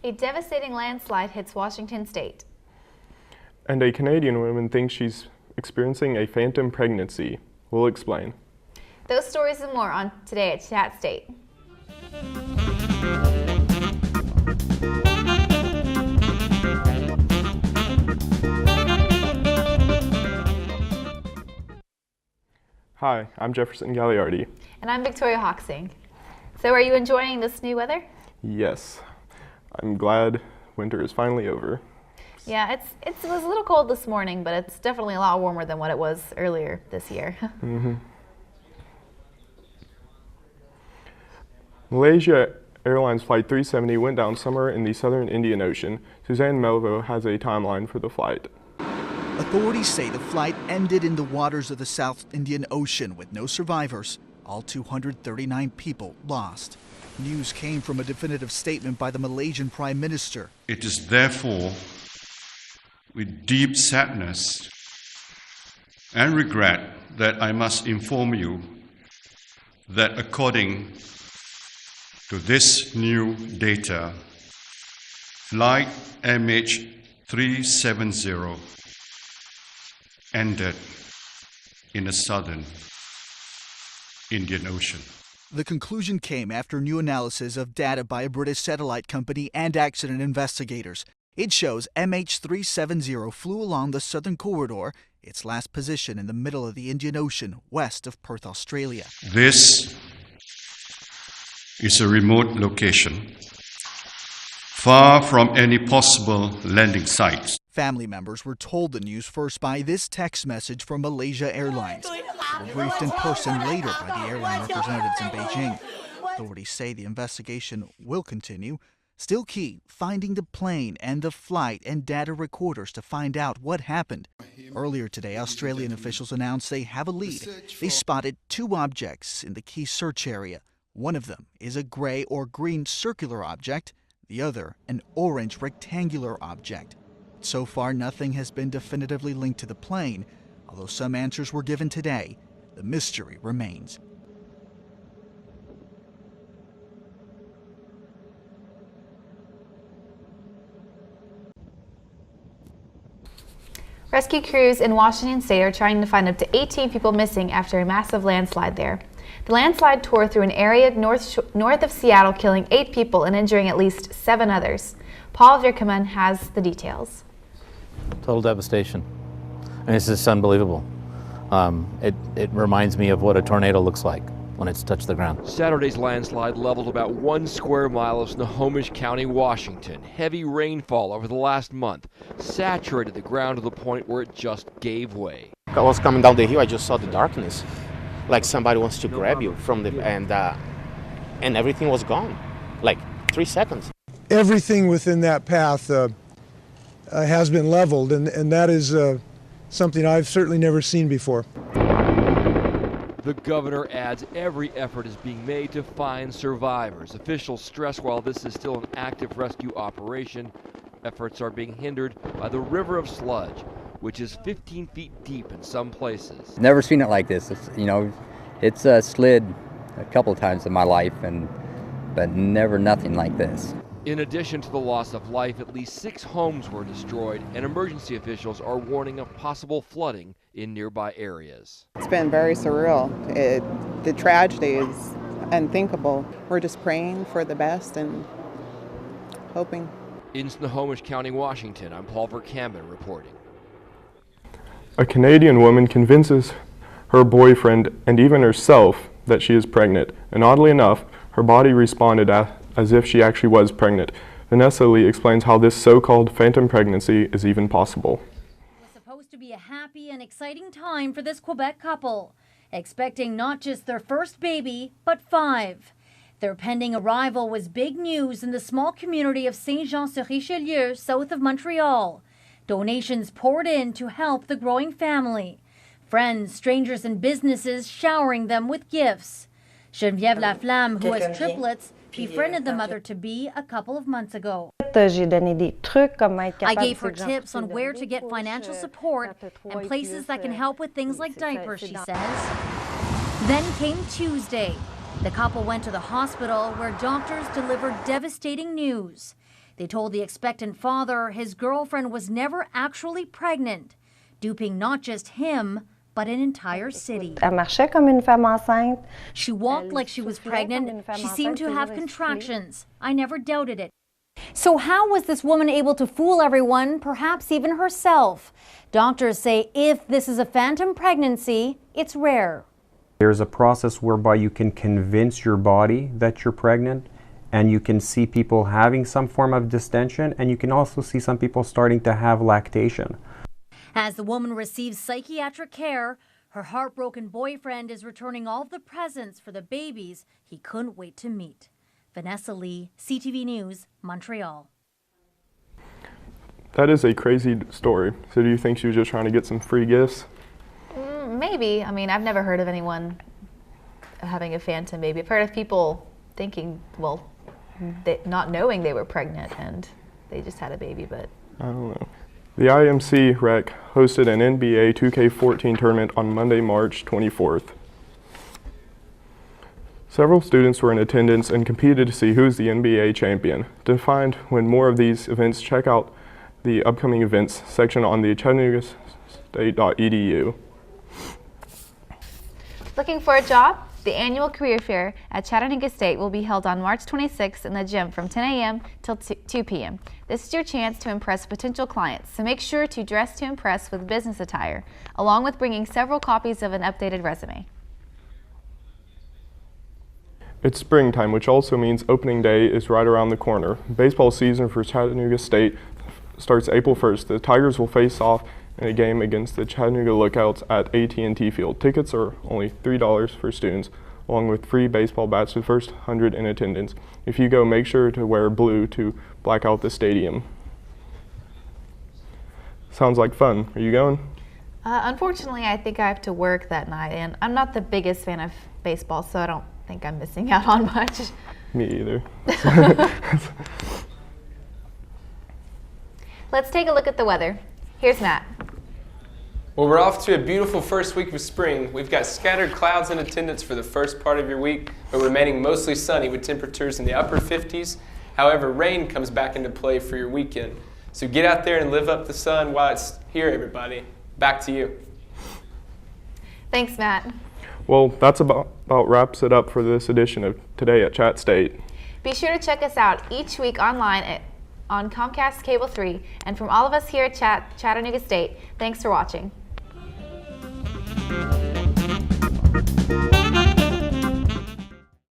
A devastating landslide hits Washington state. And a Canadian woman thinks she's experiencing a phantom pregnancy. We'll explain. Those stories and more on Today at ChattState. Hi, I'm Jefferson Gagliardi. And I'm Victoria Hoxing. So are you enjoying this new weather? Yes, I'm glad winter is finally over. Yeah, it was a little cold this morning, but it's definitely a lot warmer than what it was earlier this year. Malaysia Airlines Flight 370 went down somewhere in the southern Indian Ocean. Suzanne Melvo has a timeline for the flight. Authorities say the flight ended in the waters of the South Indian Ocean with no survivors. All 239 people lost. News came from a definitive statement by the Malaysian Prime Minister. It is therefore with deep sadness and regret that I must inform you that according to this new data, flight MH370 ended in the southern Indian Ocean. The conclusion came after new analysis of data by a British satellite company and accident investigators. It shows MH370 flew along the southern corridor, its last position in the middle of the Indian Ocean, west of Perth, Australia. This is a remote location, far from any possible landing sites. Family members were told the news first by this text message from Malaysia Airlines. They were briefed in person later by the airline representatives in Beijing. Authorities say the investigation will continue. Still key, finding the plane and the flight and data recorders to find out what happened. Earlier today, Australian officials announced they have a lead. They spotted two objects in the key search area. One of them is a gray or green circular object, the other an orange rectangular object. So far, nothing has been definitively linked to the plane. Although some answers were given today, the mystery remains. Rescue crews in Washington state are trying to find up to 18 people missing after a massive landslide there. The landslide tore through an area north of Seattle, killing 8 people and injuring at least 7 others. Paul Virkaman has the details. Total devastation. And it's just unbelievable. It reminds me of what a tornado looks like when it's touched the ground. Saturday's landslide leveled about 1 square mile of Snohomish County, Washington. Heavy rainfall over the last month saturated the ground to the point where it just gave way. I was coming down the hill, I just saw the darkness, like somebody wants to grab you from the, and everything was gone, like 3 seconds. Everything within that path has been leveled, and that is something I've certainly never seen before. The governor adds every effort is being made to find survivors. Officials stress while this is still an active rescue operation, efforts are being hindered by the river of sludge, which is 15 feet deep in some places. Never seen it like this. It's slid a couple of times in my life, but never nothing like this. In addition to the loss of life, at least 6 homes were destroyed, and emergency officials are warning of possible flooding in nearby areas. It's been very surreal. The tragedy is unthinkable. We're just praying for the best and hoping. In Snohomish County, Washington, I'm Paul Virkaman reporting. A Canadian woman convinces her boyfriend and even herself that she is pregnant, and oddly enough, her body responded as if she actually was pregnant. Vanessa Lee explains how this so-called phantom pregnancy is even possible. It was supposed to be a happy and exciting time for this Quebec couple, expecting not just their first baby, but 5. Their pending arrival was big news in the small community of Saint-Jean-sur-Richelieu, south of Montreal. Donations poured in to help the growing family. Friends, strangers, and businesses showering them with gifts. Geneviève Laflamme, who has triplets, befriended the mother-to-be a couple of months ago. I gave her tips on where to get financial support and places that can help with things like diapers, she says. Then came Tuesday. The couple went to the hospital where doctors delivered devastating news. They told the expectant father his girlfriend was never actually pregnant, duping not just him, but an entire city. Elle marchait comme une femme enceinte. She walked like she was pregnant. She seemed to have contractions. I never doubted it. So how was this woman able to fool everyone, perhaps even herself? Doctors say if this is a phantom pregnancy, it's rare. There's a process whereby you can convince your body that you're pregnant, and you can see people having some form of distension, and you can also see some people starting to have lactation. As the woman receives psychiatric care, her heartbroken boyfriend is returning all of the presents for the babies he couldn't wait to meet. Vanessa Lee, CTV News, Montreal. That is a crazy story. So do you think she was just trying to get some free gifts? Maybe. I mean, I've never heard of anyone having a phantom baby. I've heard of people thinking, well, not knowing they were pregnant and they just had a baby, but I don't know. The IMC Rec hosted an NBA 2K14 tournament on Monday, March 24th. Several students were in attendance and competed to see who's the NBA champion. To find when more of these events, check out the upcoming events section on the ChattanoogaState.edu. looking for a job? The annual career fair at Chattanooga State will be held on March 26th in the gym from 10 a.m. till 2 p.m. This is your chance to impress potential clients, so make sure to dress to impress with business attire, along with bringing several copies of an updated resume. It's springtime, which also means opening day is right around the corner. Baseball season for Chattanooga State starts April 1st. The Tigers will face off in a game against the Chattanooga Lookouts at AT&T Field. Tickets are only $3 for students, along with free baseball bats to the first 100 in attendance. If you go, make sure to wear blue to black out the stadium. Sounds like fun. Are you going? Unfortunately, I think I have to work that night, and I'm not the biggest fan of baseball, so I don't think I'm missing out on much. Me either. Let's take a look at the weather. Here's Matt. Well, we're off to a beautiful first week of spring. We've got scattered clouds in attendance for the first part of your week, but remaining mostly sunny with temperatures in the upper 50s. However, rain comes back into play for your weekend. So get out there and live up the sun while it's here, everybody. Back to you. Thanks, Matt. Well, that's about wraps it up for this edition of Today at Chat State. Be sure to check us out each week online on Comcast Cable 3. And from all of us here at Chattanooga State, thanks for watching.